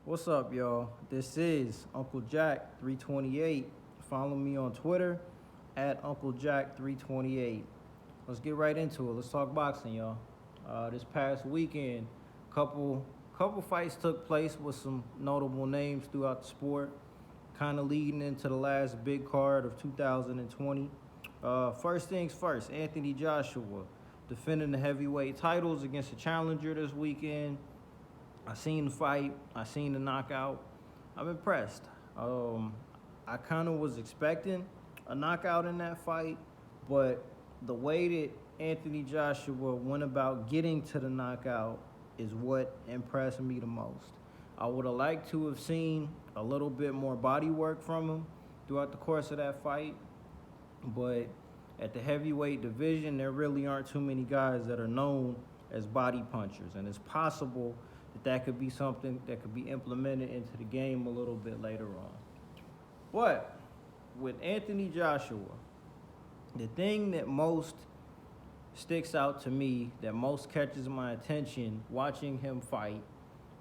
What's up, y'all? This is Uncle Jack 328. Follow me on Twitter at Uncle Jack 328. Let's get right into it. Let's talk boxing, y'all. This past weekend, couple couple fights took place with some notable names throughout the sport, kind of leading into the last big card of 2020. First things first, Anthony Joshua defending the heavyweight titles against a challenger this weekend. I seen the fight. I seen the knockout. I'm impressed. I kind of was expecting a knockout in that fight, but the way that Anthony Joshua went about getting to the knockout is what impressed me the most. I would have liked to have seen a little bit more body work from him throughout the course of that fight, but at the heavyweight division, there really aren't too many guys that are known as body punchers, and it's possible that could be something that could be implemented into the game a little bit later on. But with Anthony Joshua, the thing that most sticks out to me, that most catches my attention watching him fight,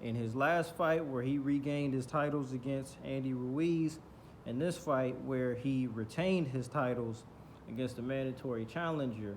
in his last fight where he regained his titles against Andy Ruiz, and this fight where he retained his titles against the mandatory challenger,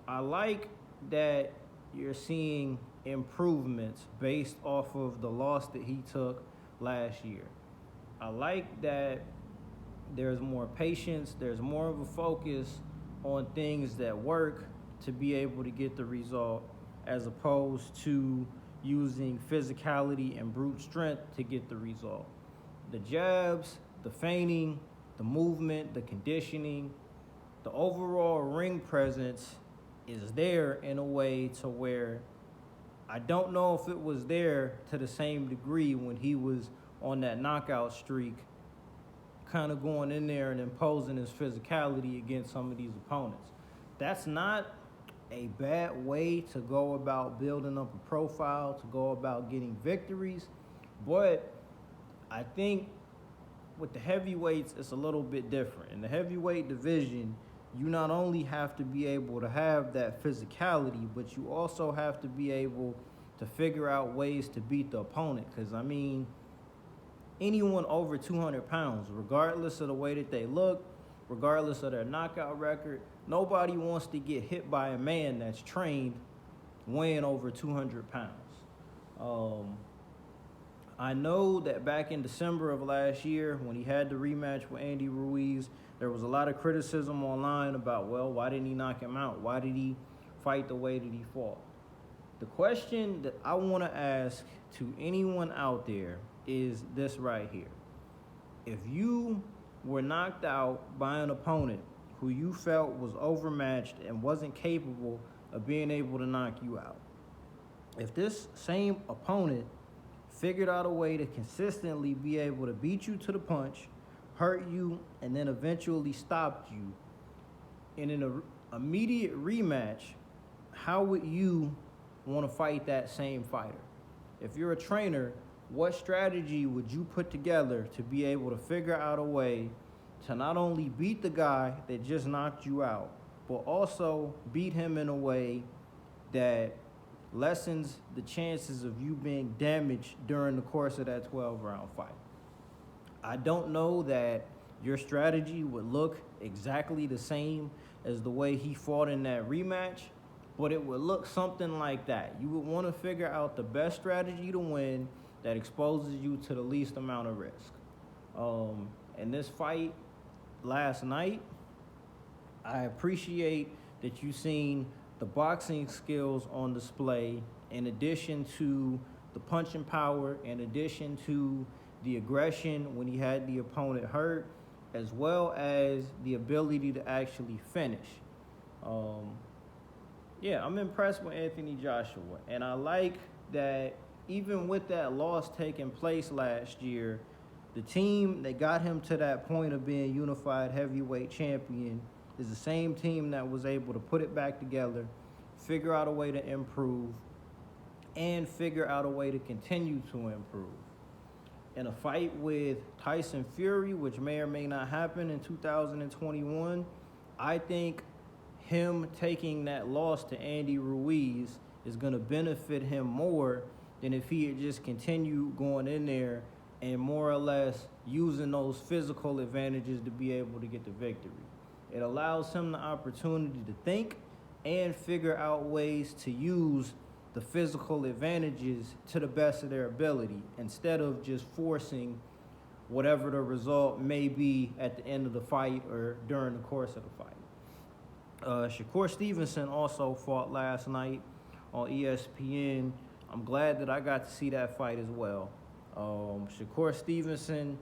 I like that you're seeing improvements based off of the loss that he took last year. I like that there's more patience, there's more of a focus on things that work to be able to get the result, as opposed to using physicality and brute strength to get the result. The jabs, the feigning, the movement, the conditioning, the overall ring presence is there in a way to where I don't know if it was there to the same degree when he was on that knockout streak, kind of going in there and imposing his physicality against some of these opponents. That's not a bad way to go about building up a profile, to go about getting victories, but I think with the heavyweights, it's a little bit different. In the heavyweight division, you not only have to be able to have that physicality, but you also have to be able to figure out ways to beat the opponent. Because, I mean, anyone over 200 pounds, regardless of the way that they look, regardless of their knockout record, nobody wants to get hit by a man that's trained weighing over 200 pounds. I know that back in December of last year, when he had the rematch with Andy Ruiz, there was a lot of criticism online about, well, why didn't he knock him out? Why did he fight the way that he fought? The question that I want to ask to anyone out there is this right here. If you were knocked out by an opponent who you felt was overmatched and wasn't capable of being able to knock you out, if this same opponent figured out a way to consistently be able to beat you to the punch, hurt you, and then eventually stopped you in an immediate rematch, how would you want to fight that same fighter? If you're a trainer, what strategy would you put together to be able to figure out a way to not only beat the guy that just knocked you out, but also beat him in a way that lessens the chances of you being damaged during the course of that 12-round fight? I don't know that your strategy would look exactly the same as the way he fought in that rematch, but it would look something like that. You would want to figure out the best strategy to win that exposes you to the least amount of risk. In this fight last night, I appreciate that you've seen the boxing skills on display, in addition to the punching power, in addition to the aggression when he had the opponent hurt, as well as the ability to actually finish. I'm impressed with Anthony Joshua, and I like that even with that loss taking place last year, the team that got him to that point of being unified heavyweight champion is the same team that was able to put it back together, figure out a way to improve, and figure out a way to continue to improve. In a fight with Tyson Fury, which may or may not happen in 2021, I think him taking that loss to Andy Ruiz is going to benefit him more than if he had just continued going in there and more or less using those physical advantages to be able to get the victory. It allows him the opportunity to think and figure out ways to use the physical advantages to the best of their ability instead of just forcing whatever the result may be at the end of the fight or during the course of the fight. Shakur Stevenson also fought last night on ESPN. I'm glad that I got to see that fight as well. Shakur Stevenson,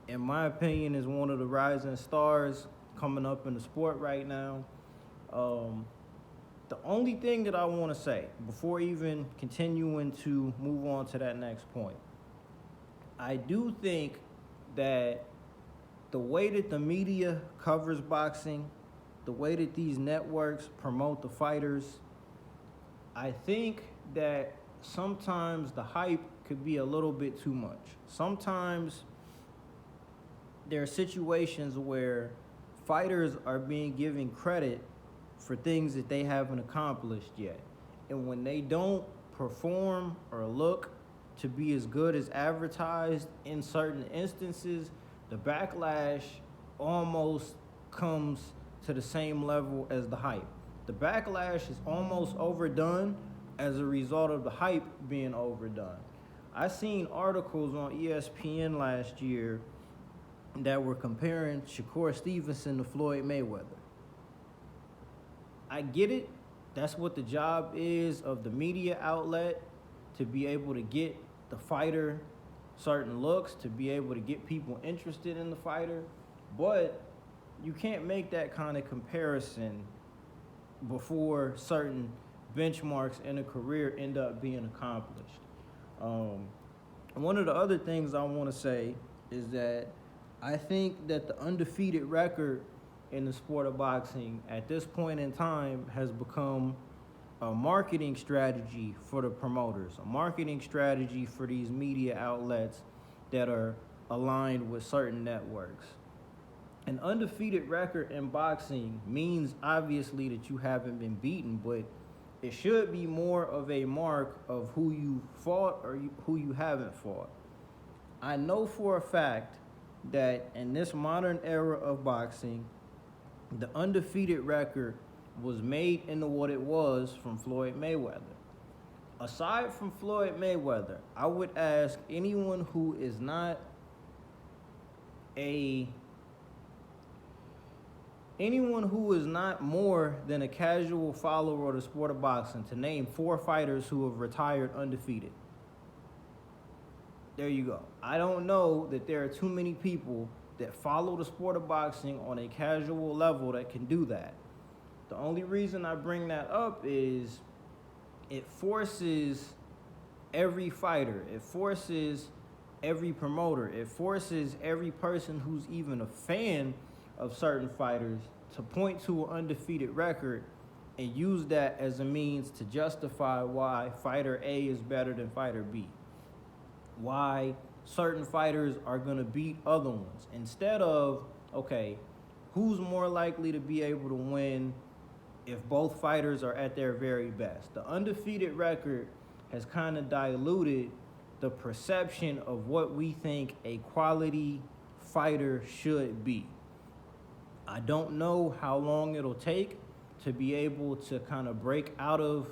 in my opinion, is one of the rising stars coming up in the sport right now. The only thing that I want to say before even continuing to move on to that next point, I do think that the way that the media covers boxing, the way that these networks promote the fighters, I think that sometimes the hype could be a little bit too much. Sometimes there are situations where fighters are being given credit for things that they haven't accomplished yet. And when they don't perform or look to be as good as advertised in certain instances, the backlash almost comes to the same level as the hype. The backlash is almost overdone as a result of the hype being overdone. I seen articles on ESPN last year that were comparing Shakur Stevenson to Floyd Mayweather. I get it. That's what the job is of the media outlet, to be able to get the fighter certain looks, to be able to get people interested in the fighter. But you can't make that kind of comparison before certain benchmarks in a career end up being accomplished. One of the other things I want to say is that I think that the undefeated record in the sport of boxing at this point in time has become a marketing strategy for the promoters, a marketing strategy for these media outlets that are aligned with certain networks. An undefeated record in boxing means obviously that you haven't been beaten, but it should be more of a mark of who you fought or who you haven't fought. I know for a fact that in this modern era of boxing, the undefeated record was made into what it was from Floyd Mayweather. Aside from Floyd Mayweather, I would ask anyone who is not more than a casual follower of the sport of boxing to name 4 fighters who have retired undefeated. There you go. I don't know that there are too many people that follow the sport of boxing on a casual level that can do that. The only reason I bring that up is it forces every fighter, it forces every promoter, it forces every person who's even a fan of certain fighters to point to an undefeated record and use that as a means to justify why fighter A is better than fighter B, why certain fighters are going to beat other ones, instead of, okay, who's more likely to be able to win if both fighters are at their very best. The undefeated record has kind of diluted the perception of what we think a quality fighter should be. I don't know how long it'll take to be able to kind of break out of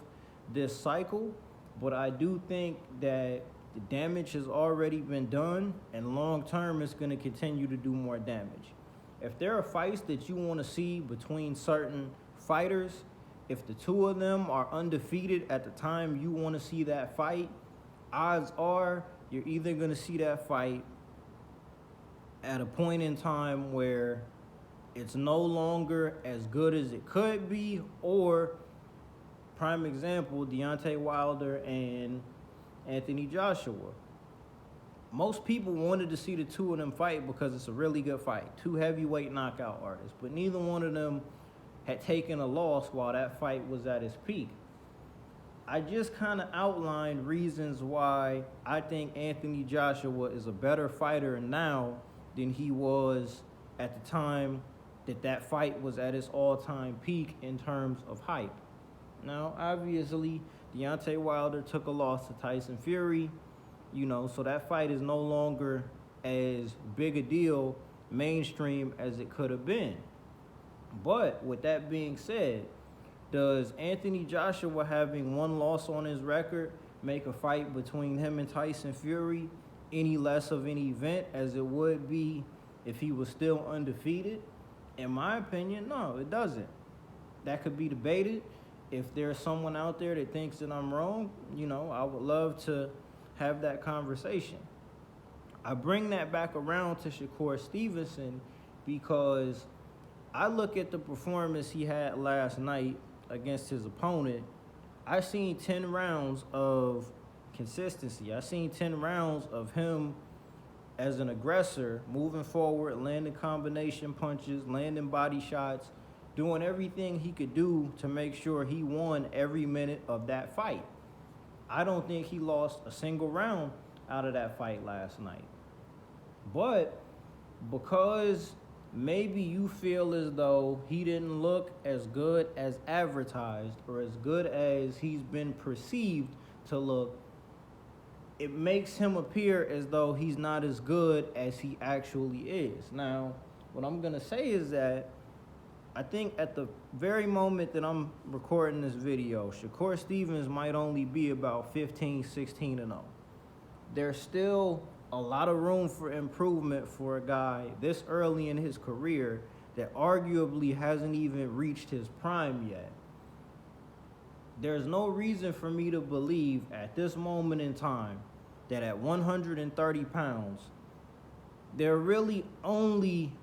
this cycle, but I do think that the damage has already been done, and long term it's going to continue to do more damage. If there are fights that you want to see between certain fighters, if the two of them are undefeated at the time you want to see that fight, odds are you're either going to see that fight at a point in time where it's no longer as good as it could be, or, prime example, Deontay Wilder and Anthony Joshua. Most people wanted to see the two of them fight because it's a really good fight. 2 heavyweight knockout artists, but neither one of them had taken a loss while that fight was at its peak. I just kind of outlined reasons why I think Anthony Joshua is a better fighter now than he was at the time that fight was at its all-time peak in terms of hype. Now, obviously, Deontay Wilder took a loss to Tyson Fury, so that fight is no longer as big a deal mainstream as it could have been. But with that being said, does Anthony Joshua having one loss on his record make a fight between him and Tyson Fury any less of an event as it would be if he was still undefeated? In my opinion, no, it doesn't. That could be debated. If there's someone out there that thinks that I'm wrong, I would love to have that conversation. I bring that back around to Shakur Stevenson because I look at the performance he had last night against his opponent. I seen 10 rounds of consistency. I seen 10 rounds of him as an aggressor, moving forward, landing combination punches, landing body shots, doing everything he could do to make sure he won every minute of that fight. I don't think he lost a single round out of that fight last night. But because maybe you feel as though he didn't look as good as advertised or as good as he's been perceived to look, it makes him appear as though he's not as good as he actually is. Now, what I'm going to say is that I think at the very moment that I'm recording this video, Shakur Stevens might only be about 15, 16-0. There's still a lot of room for improvement for a guy this early in his career that arguably hasn't even reached his prime yet. There's no reason for me to believe at this moment in time that at 130 pounds, there are really only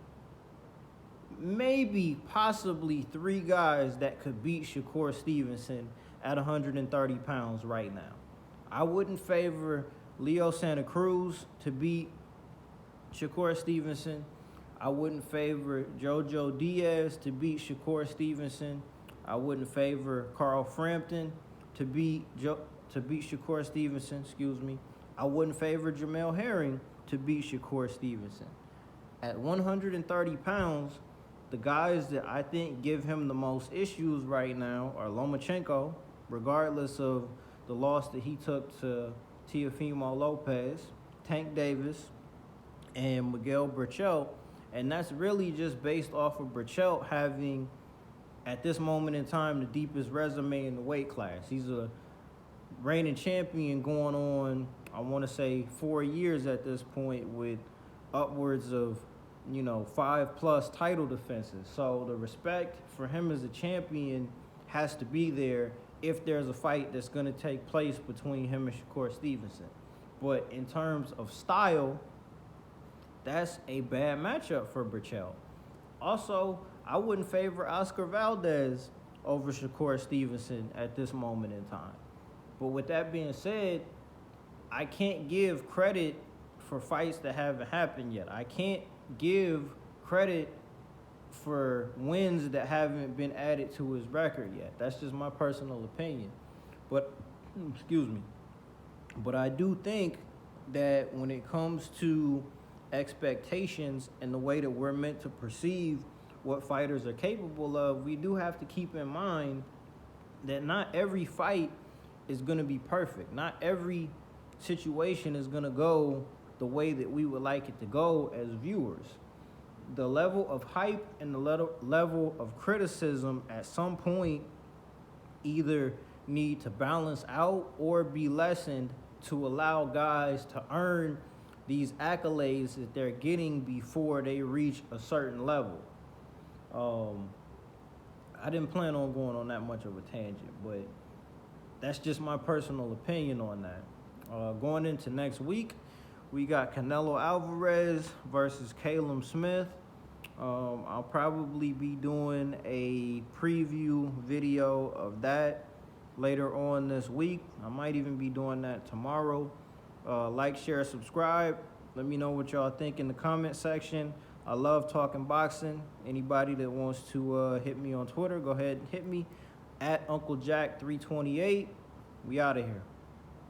maybe possibly 3 guys that could beat Shakur Stevenson at 130 pounds right now. I wouldn't favor Leo Santa Cruz to beat Shakur Stevenson. I wouldn't favor Jojo Diaz to beat Shakur Stevenson. I wouldn't favor Carl Frampton to beat Shakur Stevenson, I wouldn't favor Jamel Herring to beat Shakur Stevenson. At 130 pounds, the guys that I think give him the most issues right now are Lomachenko, regardless of the loss that he took to Teofimo Lopez, Tank Davis, and Miguel Berchelt. And that's really just based off of Berchelt having, at this moment in time, the deepest resume in the weight class. He's a reigning champion going on, I want to say, 4 years at this point with upwards of 5+ title defenses. So the respect for him as a champion has to be there if there's a fight that's going to take place between him and Shakur Stevenson. But in terms of style, that's a bad matchup for Berchelt. Also, I wouldn't favor Oscar Valdez over Shakur Stevenson at this moment in time. But with that being said, I can't give credit for fights that haven't happened yet. I can't give credit for wins that haven't been added to his record yet. That's just my personal opinion. But, But I do think that when it comes to expectations and the way that we're meant to perceive what fighters are capable of, we do have to keep in mind that not every fight is going to be perfect. Not every situation is going to go the way that we would like it to go as viewers. The level of hype and the level of criticism at some point either need to balance out or be lessened to allow guys to earn these accolades that they're getting before they reach a certain level. I didn't plan on going on that much of a tangent, but that's just my personal opinion on that. Going into next week, we got Canelo Alvarez versus Caleb Smith. I'll probably be doing a preview video of that later on this week. I might even be doing that tomorrow. Like, share, subscribe. Let me know what y'all think in the comment section. I love talking boxing. Anybody that wants to hit me on Twitter, go ahead and hit me at Uncle Jack 328. We out of here.